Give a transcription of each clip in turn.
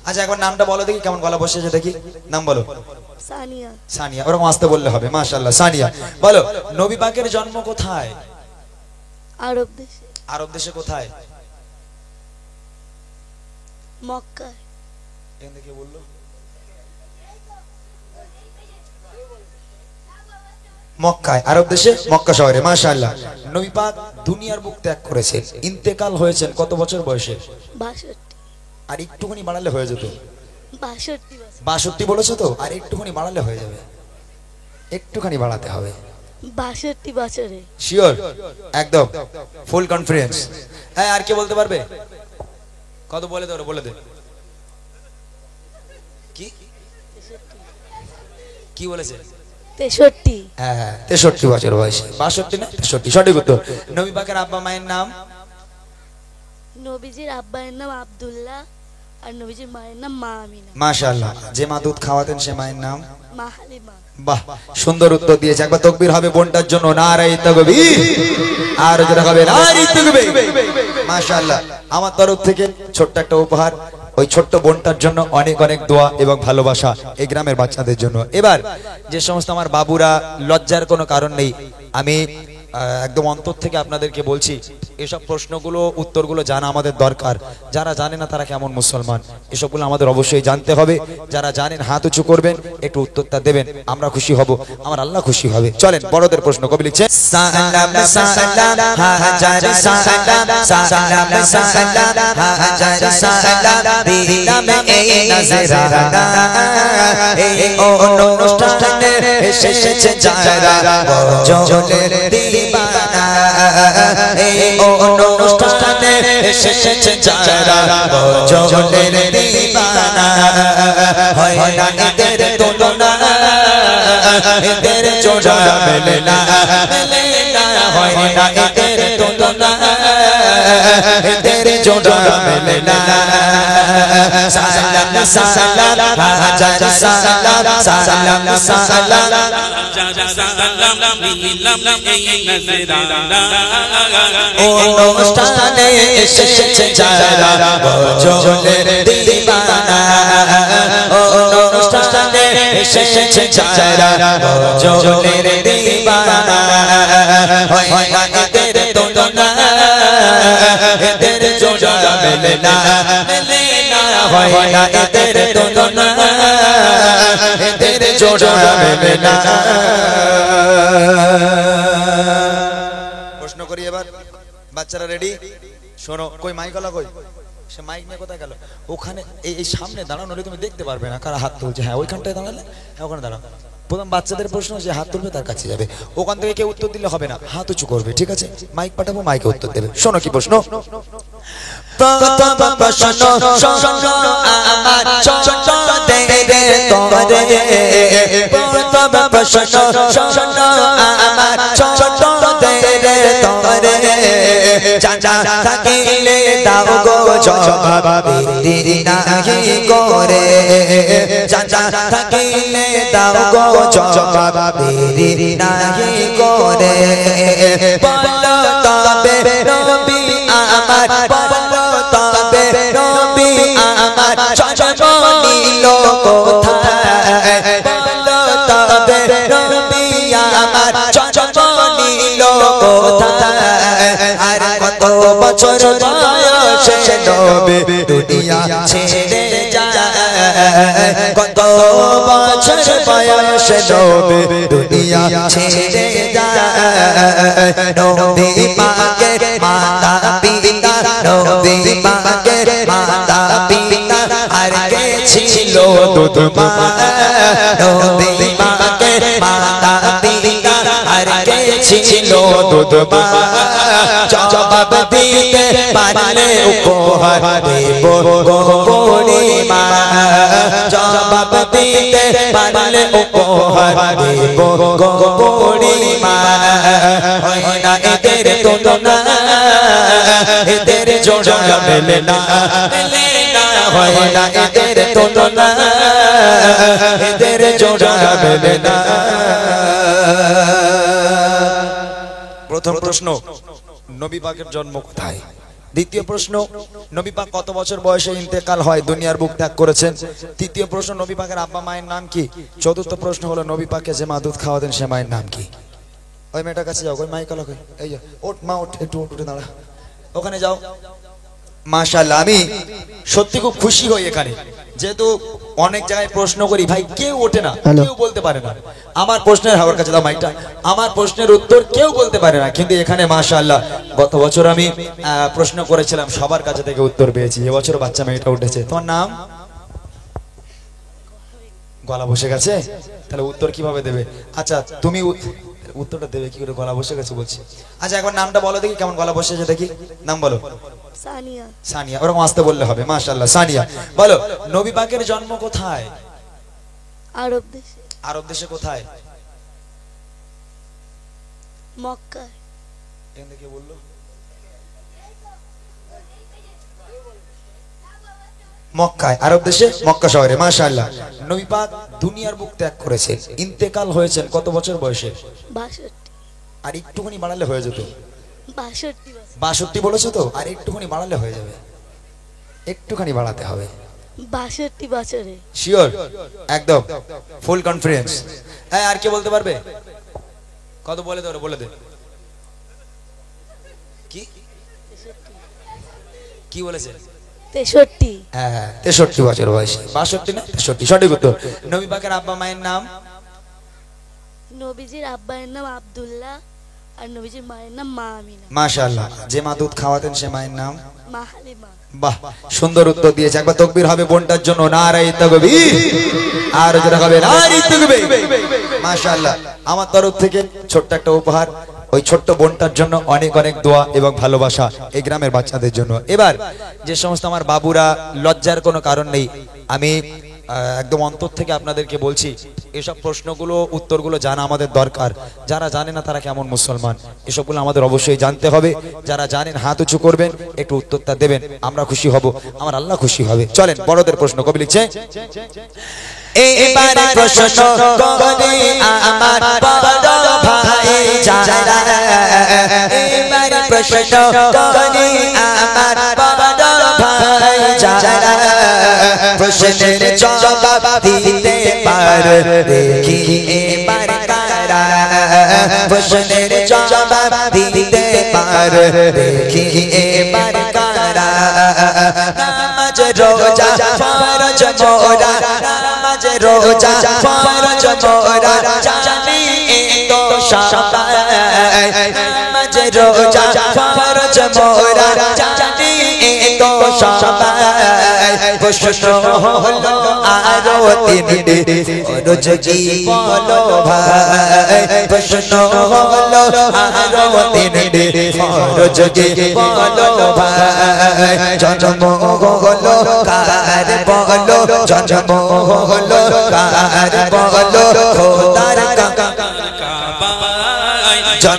আচ্ছা একবার নামটা বলো দেখি, কেমন গলা বসেছে দেখি। নাম বলো। সানিয়া। সানিয়া, ওরকম আসতে বললে হবে। মাশাআল্লাহ। সানিয়া বলো, নবী পাকের জন্ম কোথায়? আরব দেশে। আরব দেশে কোথায়? মক্কায়। এখান থেকে বললো মক্কায়, আরব দেশে মক্কা শহরে। মাশাআল্লাহ। নবী পাক দুনিয়ার বুক ত্যাগ করেছেন, ইন্তেকাল হয়েছেন কত বছর বয়সে? 62। আর একটুখানি বাড়ালে হয়ে যেত। 62 বছর। 62 বলেছো তো, আর একটুখানি বাড়ালে হয়ে যাবে, একটুখানি বাড়াতে হবে। 62 বছরে। শিওর? একদম ফুল কনফিডেন্স। হ্যাঁ, আর কে বলতে পারবে? কত বলে দে, বলে দে। কি কি বলেছে? 63। হ্যাঁ, 63 বছর বয়সে। 62 না 63, সঠিক উত্তর। নবী পাকের আব্বা মায়ের নাম? নবীজির আব্বার নাম আব্দুল্লাহ আর নবীজির মায়ের নাম মা আমিনা। মাশাআল্লাহ। যে মা দুধ খাওয়াতেন সে মায়ের নাম? মা হালিমা। বাহ, সুন্দর উত্তর দিয়েছে। একবার তাকবীর হবে বোনটার জন্য। নারায়ে তাকবীর। আর জোরে হবে নারায়ে তাকবীর। মাশাআল্লাহ। আমার তরফ থেকে ছোট্ট একটা উপহার ওই ছোট্ট বোনটার জন্য, অনেক অনেক দোয়া এবং ভালোবাসা এই গ্রামের বাচ্চাদের জন্য। এবার যে সমস্ত আমার বাবুরা, লজ্জার কোনো কারণ নেই, আমি একদম অন্তর থেকে আপনাদেরকে বলছি, এসব প্রশ্নগুলো উত্তরগুলো জানা আমাদের দরকার। যারা জানে না তারা কেমন মুসলমান, এসবগুলো আমাদের অবশ্যই জানতে হবে। যারা জানেন হাত উঁচু করবেন, একটু উত্তরটা দেবেন, আমরা খুশি হব, আমার আল্লাহ খুশি হবে। চলেন বড়দের প্রশ্ন। কবি লিখছে সালাম সালাম হাজার সালাম সালাম সালাম হাজার সালাম দিলাম এই নজরানা, এই অনুষ্ঠানে এসেছে যারা বজলের দিবানা, এই অনুষ্ঠানে এসেছে যারা বজলের দিবানা, হয় না এদের তুলনা, এদের জোড়া মেলে না, মেলে না, হয় না এদের তুলনা, এদের জোড়া মেলে না। সালাম সালাম হাজার সালাম সালাম সালাম অনুষ্ঠানে এসেছে যারা বজলের দিবানা, অনুষ্ঠানে এসেছে যারা বজলের দিবানা, হয় না এদের তুলনা, এদের জোড়া মেলে না, মেলে না, হয় না এদের তুলনা, এদের জোড়া মেলে না। প্রশ্ন করি এবার, বাচ্চারা রেডি? শোনো, কই মাইকলা কই? সে মাইক নিয়ে কোথায় গেল? ওখানে এই সামনে দাঁড়ানো, তুমি দেখতে পারবে না কারা হাত তুলছে। হ্যাঁ, ওইখানটায় দাঁড়ালে, হ্যাঁ ওখানে দাঁড়াও। প্রথম বাচ্চাদের প্রশ্ন, যে হাত তুলবে তার কাছে যাবে। ওখান থেকে কেউ উত্তর দিলে হবে না, হাত উঁচু করবে, ঠিক আছে? মাইক পাঠাবো, মাইকে উত্তর দেবে। শোনো কি প্রশ্ন। থাকিলে দাও গো জবাব, দেরি নাহি করে, থাকিলে দাও গো জবাব, দেরি নাহি করে, বলো তবে নবী আমার, বলো তবে নবী আমার, জন্ম নিল কোথায়, বলো তবে নবী আমার, জন্ম নিল কোথায়, আর কত বছর বয়সে নবী দুনিয়া ছেড়ে যায়, কত বছর বয়সে নবী দুনিয়া ছেড়ে যায়, নবী পাকের মাতা পিতা, নবী পাকের মাতা পিতা, আর কে ছিল দুধ মা, নবী পাকের মাতা পিতা, আর কে ছিল দুধ মা, জবাব দিতে পারলে উপহার দেব গো পূর্ণিমা, জবাব দিতে পারলে উপহার দেব গো পূর্ণিমা, হয় না এদের তুলনা, এদের জোড়া মেলে না, মেলে না, হয় না এদের তুলনা, এদের জোড়া মেলে না। প্রথম প্রশ্ন, নবী পাকের জন্ম কোথায়? দ্বিতীয় প্রশ্ন, নবী পাক কত বছর বয়সে ইন্তেকাল হয়, দুনিয়ার বুক ত্যাগ করেছেন? তৃতীয় প্রশ্ন, নবী পাকের আব্বা মায়ের নাম কি? চতুর্থ প্রশ্ন হলো, নবী পাককে যে মা দুধ খাওয়াতেন সে মায়ের নাম কি? ওই মেয়েটার কাছে যাও, ওই মাইকাল, এই যে ওঠ মা, ওঠ, একটু উঠে দাঁড়া, ওখানে যাও। মাশাআল্লাহ, আমি সত্যি খুব খুশি হই এখানে, যেহেতু অনেক জায়গায় প্রশ্ন করি ভাই কেউ ওঠে না, কেউ বলতে পারে না আমার প্রশ্নের, হাওয়ার কাছে দাও মাইকটা, আমার প্রশ্নের উত্তর কেউ বলতে পারে না, কিন্তু এখানে মাশাআল্লাহ গত বছর আমি প্রশ্ন করেছিলাম, সবার কাছে থেকে উত্তর পেয়েছি। এবছর বাচ্চা মেয়েটা উঠেছে। তোমার নাম? গলা বসে গেছে, তাহলে উত্তর কিভাবে দেবে? আচ্ছা তুমি উত্তরটা দেবে কি করে, গলা বসে গেছে বলছি। আচ্ছা একবার নামটা বলো দেখি, কেমন গলা বসেছে দেখি, নাম বলো। সানিয়া। সানিয়া, ওরকম আসতে বললে হবে। মাশাআল্লাহ, সানিয়া বলো, নবী পাকের জন্ম কোথায়? আরব দেশে। আরব দেশে কোথায়? মক্কা। এখানে কে বললো? মক্কায়, আরব দেশে মক্কা শহরে। মাশাআল্লাহ, নবী পাক দুনিয়ার বুক ত্যাগ করেছেন, ইন্তেকাল হয়েছেন কত বছর বয়সে? 62। আর একটুখানি বাড়ালে হয়ে যেত। 62 বছর। 62 বলেছো তো, আর একটুখানি বাড়ালে হয়ে যাবে, একটুখানি বাড়াতে হবে। 62 বছরে। শিওর? একদম ফুল কনফিডেন্স। হ্যাঁ, আর কে বলতে পারবে? কত বলে দে, বলে দে। কি কি বলেছে? 63। হ্যাঁ, 63 বছর বয়সে। 62 না 63, সঠিক উত্তর। নবী পাকের আব্বা মায়ের নাম? নবীজির আব্বায়ের নাম আব্দুল্লাহ আর নবীজির মায়ের নাম মা আমিনা। মাশাআল্লাহ, যে মা দুধ খাওয়াতেন সে মায়ের নাম? মা হালিমা। বাহ, সুন্দর উত্তর দিয়েছে। একবার তাকবীর হবে বোনটার জন্য, নারায়ে তাকবীর, আর যারা হবে নারায়ে তাকবীর। মাশাআল্লাহ, আমার তরফ থেকে ছোট্ট একটা উপহার, ওই ছোট্ট বোনটার জন্য অনেক অনেক দোয়া এবং ভালোবাসা এই গ্রামের বাচ্চাদের জন্য। এবার যে সমস্ত আমার বাবুরা, লজ্জার কোনো কারণ নেই, আমি একদম অন্তর থেকে আপনাদেরকে বলছি, এসব প্রশ্নগুলো উত্তরগুলো জানা আমাদের দরকার। যারা জানে না তারা কেমন মুসলমান, এসবগুলো আমাদের অবশ্যই জানতে হবে। যারা জানেন হাত উঁচু করবেন, একটু উত্তরটা দেবেন, আমরা খুশি হব, আমার আল্লাহ খুশি হবে। চলেন বড়দের প্রশ্ন, কবি লিখছে, এবারে প্রশ্ন করে আমার বড় ভাই যারা, এবারে প্রশ্ন করে আমার বড় ভাই যারা, প্রশ্নের জবাব দিতে পারে দেখি এবার কারা, প্রশ্নের জবাব দিতে পারে দেখি এবার কারা, নামাজ রোজা ফরজ মোরা, নামাজ রোজা ফরজ মোরা জানি তো সবাই, নামাজ রোজা ফরজ মোরা জানি তো সবাই, প্রশ্ন হলো আরো তিনটে ফরজ কি বলো ভাই, প্রশ্ন হলো আরো তিনটে ফরজ কি বলো ভাই, জন্ম হলো কার বলো, জন্ম হলো কার বলো, খোদার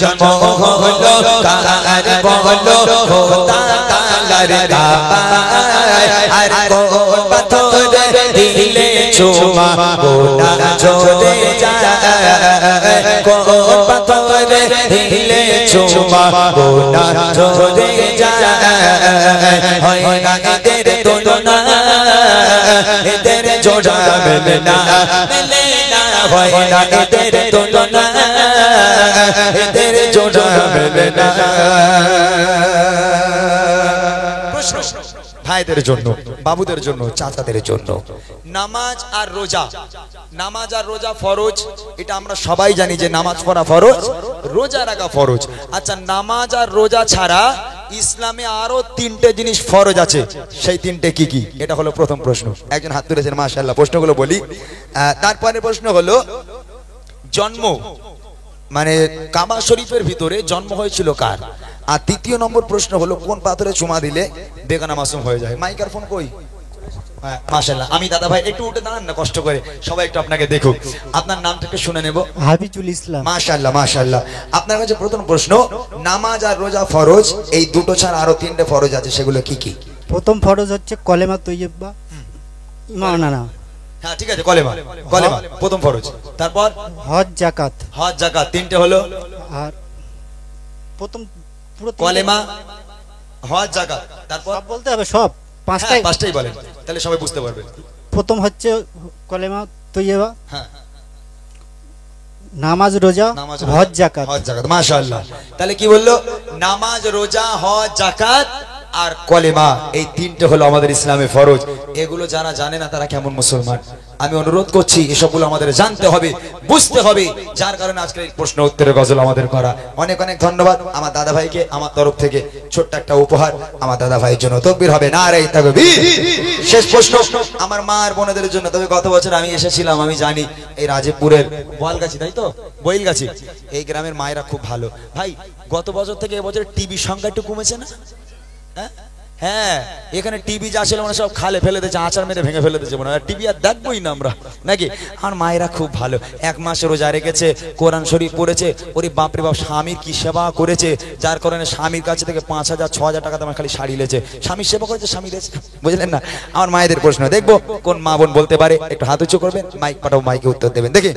জন্ম হলো কার বলো, খোদা কালার কাবায়, আর কোন পাথরে দিলে চুমা গোনা ঝরে যায়, কোন পাথরে দিলে চুমা গোনা ঝরে যায়, হয় না এদের তুলনা, এদের জোড়া মেলে না, মেলে না, হয় না এদের তুলনা, এদের জোড়া মেলে না। ভাইদের জন্য, বাবুদের জন্য, চাচাদের জন্য, নামাজ আর রোজা, নামাজ আর রোজা ফরজ, এটা আমরা সবাই জানি যে নামাজ পড়া ফরজ, রোজা রাখা ফরজ। আচ্ছা, নামাজ আর রোজা ছাড়া ইসলামে আরো তিনটে জিনিস ফরজ আছে, সেই তিনটে কি কি? এটা হলো প্রথম প্রশ্ন। একজন হাত তুলেছেন, মাশাআল্লাহ। প্রশ্নগুলো বলি। তারপরে প্রশ্ন হলো, জন্ম মানে কাবা শরীফের ভিতরে জন্ম হয়েছিল কার? আর তৃতীয় নম্বর প্রশ্ন হলো, কোন পাথরে চুমা দিলে বেগানা মাসুম হয়ে যায়? মাইকার ফোন কই? মাশাআল্লাহ, আমি দাদা ভাই একটু উঠে দাঁড়ান না, কষ্ট করে, সবাই একটু আপনাকে দেখুক। আপনার নামটা একটু শুনে নেব। হাবিজুল ইসলাম। মাশাআল্লাহ, মাশাআল্লাহ। আপনার কাছে প্রথম প্রশ্ন, নামাজ আর রোজা ফরজ, এই দুটো ছাড়া আরো তিনটে ফরজ আছে, সেগুলো কি কি? প্রথম ফরজ হচ্ছে কলেমা তৈয়বা, ইমানানা। হ্যাঁ ঠিক আছে, কলেমা, কলেমা প্রথম ফরজ। তারপর হজ যাকাত, হজ যাকাত, তিনটে হলো। আর প্রথম পুরো কলেমা, হজ জাকাত, তারপর সব বলতে হবে সব পাঁচটাই। পাঁচটাই বলেন, তাহলে সবাই বুঝতে পারবে। প্রথম হচ্ছে কলেমা তৈয়বা, হ্যাঁ, নামাজ রোজা, নামাজ হজ জাকাত। হজ জাকাত, মাশাআল্লাহ। তাহলে কি বললো? নামাজ রোজা হজ জাকাত আর কলেমা, এই তিনটে হলো আমাদের ইসলামের ফরজ। এগুলো যারা জানে না তারা কেমন মুসলমান? আমি অনুরোধ করছি এসবগুলো আমাদের জানতে হবে, বুঝতে হবে, যার কারণে আজকের এই প্রশ্ন উত্তরের গজল আমাদের করা। অনেক অনেক ধন্যবাদ আমার দাদা ভাইকে, আমার তরফ থেকে ছোট্ট একটা উপহার আমার দাদা ভাইয়ের জন্য। তাকবীর হবে, নারে তাকবীর। শেষ প্রশ্ন আমার মা আর বোনেদের জন্য। তবে গত বছর আমি এসেছিলাম, আমি জানি এই রাজীবপুরের বোয়ালগাছি, তাই তো বইলগাছি, এই গ্রামের মায়েরা খুব ভালো। ভাই গত বছর থেকে এবছর টিভি সংখ্যা একটু কমেছে না? হ্যাঁ, এখানে টিভি যা ছিল মানে সব খালে ফেলে দিয়েছে, আচার মেরে ভেঙে ফেলে দিয়েছে, মানে টিভি আর দেখবোই না আমরা নাকি। আমার মায়েরা খুব ভালো, এক মাস রোজা রেখেছে, কোরআন শরীফ পড়েছে, ওরে বাপরে বাপ স্বামীর কি সেবা করেছে, যার কারণে স্বামীর কাছে থেকে 5,000-6,000 টাকা আমার খালি শাড়ি লেছে, স্বামীর সেবা করেছে, স্বামী লেছে, বুঝলেন না? আমার মায়েদের প্রশ্ন দেখবো কোন মা বোন বলতে পারে, একটু হাত উঁচু করবেন, মাইক পাঠাও, মাইকে উত্তর দেবেন দেখি।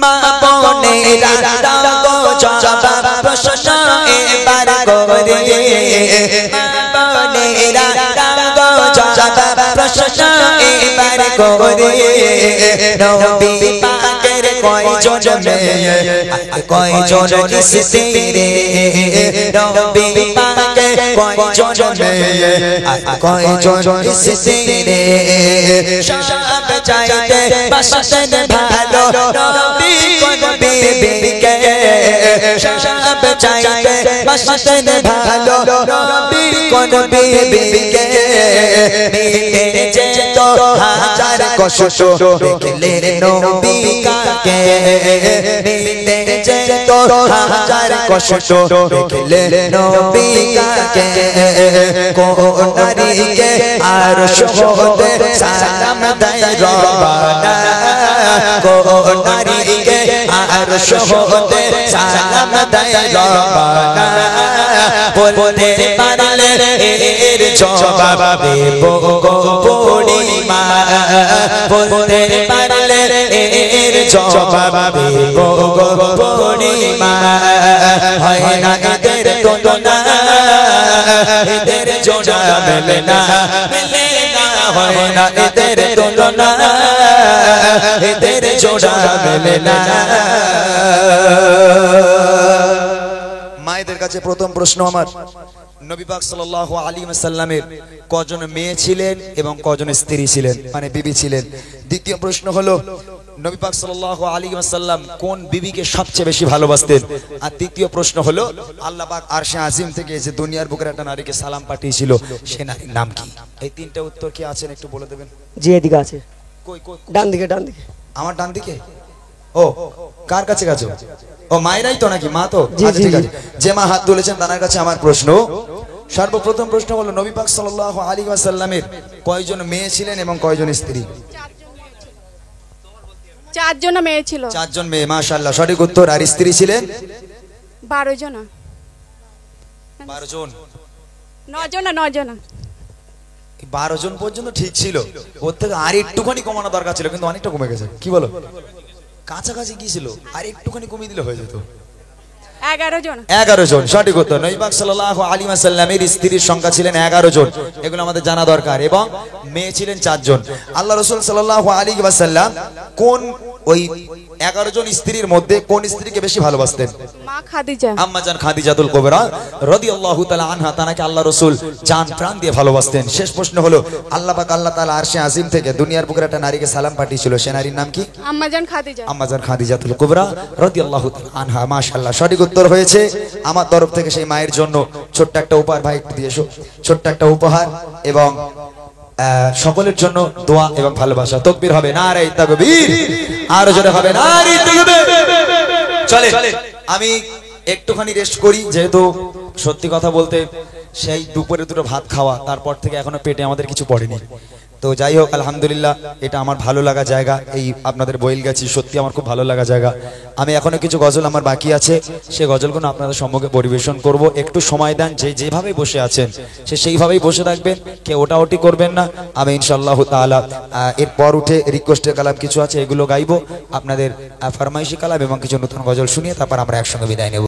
মা বোনেরা দাও জবাব প্রশ্ন এবার করে, মা বোনেরা দাও জবাব প্রশ্ন এবার করে, নবী পাকের কয়জন মেয়ে কয়জন স্ত্রী, নবী পাকের কয়জন মেয়ে কয়জন স্ত্রী, সব চাইতে বাসতেন ভালো নবী কোন বিবিকে, সব চাইতে বাসতেন ভালো নবী কোন বিবিকে, মিটে যেত হাজার কষ্ট দেখলে নবী কাকে, মিটে যেত হাজার কষ্ট দেখলে নবী কাকে, কোন নারীকে আর শহদে সালাম দেয় রবানা, কোন নারীকে আর শহদে সালাম দেয় রবানা, বলতে পারলে এর জবাব দেব গো পূর্ণিমা, বলতে পারলে এর জবাব দেব গো পূর্ণিমা, হয় না এদের তুলনা, এদের জোড়া মেলে না, মেলে না, হয় না এদের তুলনা, এদের জোড়া মেলে না। মায়েদের কাছে প্রথম প্রশ্ন আমার, নবী পাক সাল্লাল্লাহু আলাইহি ওয়াসাল্লামের কজন মেয়ে ছিলেন এবং কজন স্ত্রী ছিলেন, মানে বিবি ছিলেন? দ্বিতীয় প্রশ্ন হলো নবী পাক সাল্লাল্লাহু আলাইহি ওয়াসাল্লাম কোন বিবিকে সবচেয়ে বেশি ভালোবাসতেন? আর তৃতীয় প্রশ্ন হলো আল্লাহ পাক আরশে আজিম থেকে যে দুনিয়ার বুকের একটা নারীকে সালাম পাঠিয়েছিল সে নারীর নাম কি? এই তিনটা উত্তর কি আছেন একটু বলে দেবেন? জি এদিকে আছে, কই কই? ডান দিকে, ডান দিকে। আমার ডান দিকে? ও কার কাছে গেছো? ও মায়েরাই তো নাকি? মা তো? জি, আচ্ছা জি, ঠিক আছে, যে মা হাত তুলেছেন তার কাছে আমার প্রশ্ন। সর্বপ্রথম প্রশ্ন হলো নবী পাক সাল্লাল্লাহু আলাইহি ওয়াসাল্লামের কয়জন মেয়ে ছিলেন এবং কয়জন স্ত্রী? 4 জন মেয়ে ছিল। 4 জন মেয়ে, মাশাআল্লাহ, সঠিক উত্তর। আর স্ত্রী ছিলেন 12 জন। 12 জন। 9 জন, 9 জন। 12 জন পর্যন্ত ঠিক ছিল, ওর থেকে আর একটুখানি কমানো দরকার ছিল, কিন্তু অনেকটা কমে গেছে। কি বলো? কাছাকাছি কি ছিল, আর একটুখানি কমিয়ে দিলে হয়ে যেত। 11 জন। 11 জন, সঠিক উত্তর। নবী পাক সাল্লাল্লাহু আলাইহি ওয়াসাল্লামের স্ত্রীর সংখ্যা ছিলেন 11 জন, এগুলো আমাদের জানা দরকার, এবং মেয়ে ছিলেন 4 জন। আল্লাহ রাসূল সাল্লাল্লাহু আলাইহি ওয়াসাল্লাম কোন ওই 11 জন স্ত্রীর মধ্যে কোন স্ত্রীকে বেশি ভালোবাসতেন? মা খাদিজা। আম্মা জান খাদিজাতুল কুবরা রাদিয়াল্লাহু তাআলা আনহা, তাকে আল্লাহ রাসূল জান প্রাণ দিয়ে ভালোবাসতেন। শেষ প্রশ্ন হলো আল্লাহ পাক আল্লাহ তাআলা আরশে আজিম থেকে দুনিয়ার বুকের একটা নারীকে সালাম পাঠিয়েছিল, সে নারীর নাম কি? আম্মা জান খাদিজা। আম্মা জান খাদিজাতুল কুবরা রাদিয়াল্লাহু তাআলা আনহা, মাশাআল্লাহ, সঠিক উত্তর হয়েছে। আমার তরফ থেকে সেই মায়ের জন্য ছোট্ট একটা উপহার, ভাই একটু দিয়ে এসো, ছোট্ট একটা উপহার, এবং সকলের জন্য দোয়া এবং ভালোবাসা। তাকবীর হবে, নারে তাকবীর, আর জোরে হবে নারে তাকবীর। চলে আমি একটুখানি রেস্ট করি, যেহেতু সত্যি কথা বলতে সেই দুপুরে দুটো ভাত খাওয়া, তারপর থেকে এখনো পেটে আমাদের কিছু পড়েনি। তো যাই হোক, আলহামদুলিল্লাহ, এটা আমার ভালো লাগা জায়গা, এই আপনাদের বইলগাছি সত্যি আমার খুব ভালো লাগা জায়গা। আমি এখনো কিছু গজল আমার বাকি আছে, সেই গজলগুলো আপনাদের সম্মুখে পরিবেশন করব। একটু সময় দেন, যে যেভাবে বসে আছেন সে সেইভাবেই বসে থাকবেন, কেউ ওটাওটি করবেন না। আমি ইনশাআল্লাহ তাআলা এরপর উঠে রিকোয়েস্টের কালাম কিছু আছে, এগুলো গাইবো, আপনাদের ফরমাইশি কালাম এবং কিছু নতুন গজল শুনিয়ে তারপর আমরা একসঙ্গে বিদায় নেব।